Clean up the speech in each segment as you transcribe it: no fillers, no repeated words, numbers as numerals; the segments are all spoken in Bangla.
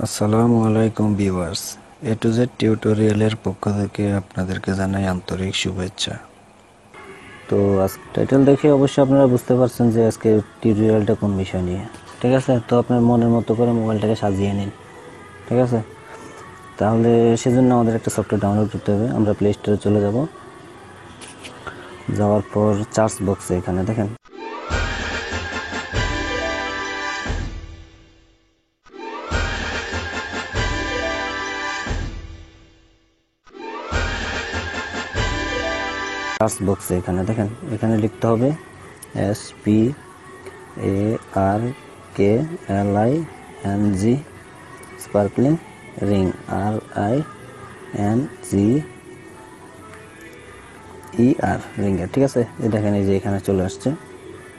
আসসালামু আলাইকুম ভিউয়ার্স, এ টু জেড টিউটোরিয়ালের পক্ষ থেকে আপনাদেরকে জানাই আন্তরিক শুভেচ্ছা। তো টাইটেল দেখে অবশ্যই আপনারা বুঝতে পারছেন যে আজকে টিউটোরিয়ালটা কোন বিষয় নিয়ে। ঠিক আছে, তো আপনার মনের মতো করে মোবাইলটাকে সাজিয়ে নিন। ঠিক আছে, তাহলে সেজন্য আমাদের একটা সফটওয়্যার ডাউনলোড করতে হবে। আমরা প্লে স্টোরে চলে যাব, যাওয়ার পর চার্জ বক্সে এখানে দেখেন এখানে লিখতে হবে SPARKLING sparkling ring RINGER ringer. ঠিক আছে, এই দেখেন এই যে এখানে চলে আসছে।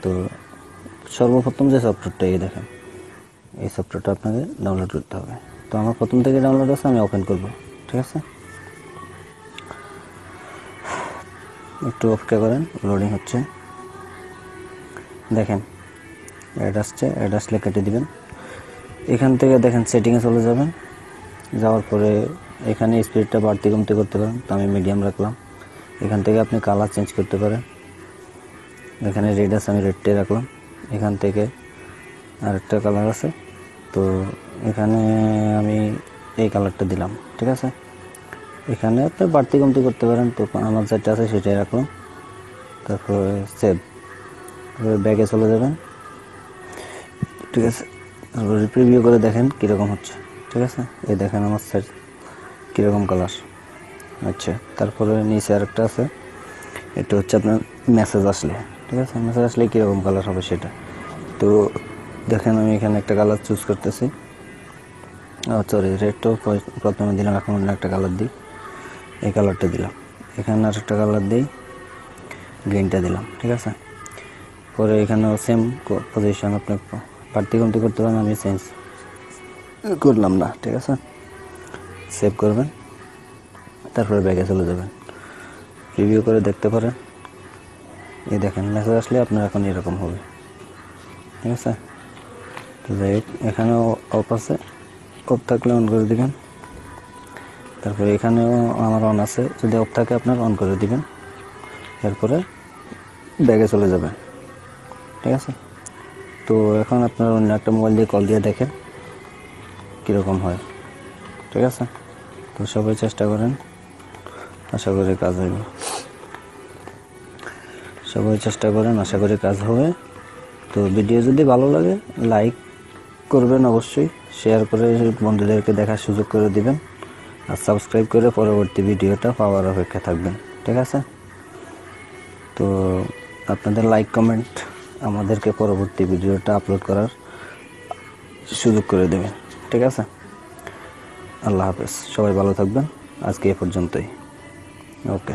তো সর্বপ্রথম যে সফটওয়্যারটা এই দেখেন, এই সফটওয়্যারটা আপনাকে ডাউনলোড করতে হবে। তো আমার প্রথম থেকে ডাউনলোড আছে, আমি ওপেন করব। ঠিক আছে, একটু অপেক্ষা করেন, লোডিং হচ্ছে। দেখেন অ্যাড আসছে, অ্যাড আসলে কেটে দিবেন। এখান থেকে দেখেন সেটিংয়ে চলে যাবেন, যাওয়ার পরে এখানে স্পিডটা বাড়তি কমতে করতে পারেন। তো আমি মিডিয়াম রাখলাম। এখান থেকে আপনি কালার চেঞ্জ করতে পারেন। এখানে রেড আছে, আমি রেডটাই রাখলাম। এখান থেকে আরেকটা কালার আছে, তো এখানে আমি এই কালারটা দিলাম। ঠিক আছে, এখানে আপনি বাড়তি কমতি করতে পারেন। তো আমার যেটা আছে সেটাই রাখলাম। তারপরে সেভ, তারপরে ব্যাগে চলে যাবেন। ঠিক আছে, তারপরে প্রিভিউ করে দেখেন কীরকম হচ্ছে। ঠিক আছে, এই দেখেন আমার সেট কীরকম কালার। আচ্ছা, তারপরে নিচে আরেকটা আছে, এটা হচ্ছে আপনার মেসেজ আসলে। ঠিক আছে, মেসেজ আসলে কীরকম কালার হবে সেটা। তো দেখেন আমি এখানে একটা কালার চুজ করতেছি। সরি, রেডটাও প্রথমে দিলাম, এখন অন্য একটা কালার দিই। এই কালারটা দিলাম। এখানে আর একটা কালার দিই, গ্রিনটা দিলাম। ঠিক আছে, পরে এখানেও সেম পজিশন আপনি বাড়তি কমতি করতে পারেন, আমি চেঞ্জ করলাম না। ঠিক আছে, সেভ করবেন, তারপরে ব্যাগে চলে যাবেন, রিভিউ করে দেখতে পারেন। এই দেখেন মেসেজ আসলে আপনার এখন এরকম হবে। ঠিক আছে, তো যাই হোক, এখানেও অফ আছে, অফ থাকলে অন করে দিবেন। তারপরে এখানেও আমার অন আছে, যদি অফ থাকে আপনার অন করে দিবেন। এরপরে ব্যাগে চলে যাবেন। ঠিক আছে, তো এখন আপনার অন্য একটা মোবাইল দিয়ে কল দিয়ে দেখেন কীরকম হয়। ঠিক আছে, তো সবাই চেষ্টা করেন, আশা করি কাজ হবে। সবাই চেষ্টা করেন, আশা করি কাজ হবে। তো ভিডিও যদি ভালো লাগে লাইক করবেন, অবশ্যই শেয়ার করে বন্ধুদেরকে দেখার সুযোগ করে দিবেন, আর সাবস্ক্রাইব করে পরবর্তী ভিডিওটা পাওয়ার অপেক্ষা থাকবেন। ঠিক আছে, তো আপনাদের লাইক কমেন্ট আমাদেরকে পরবর্তী ভিডিওটা আপলোড করার সুযোগ করে দেবেন। ঠিক আছে, আল্লাহ হাফেজ, সবাই ভালো থাকবেন। আজকে এ পর্যন্তই। ওকে।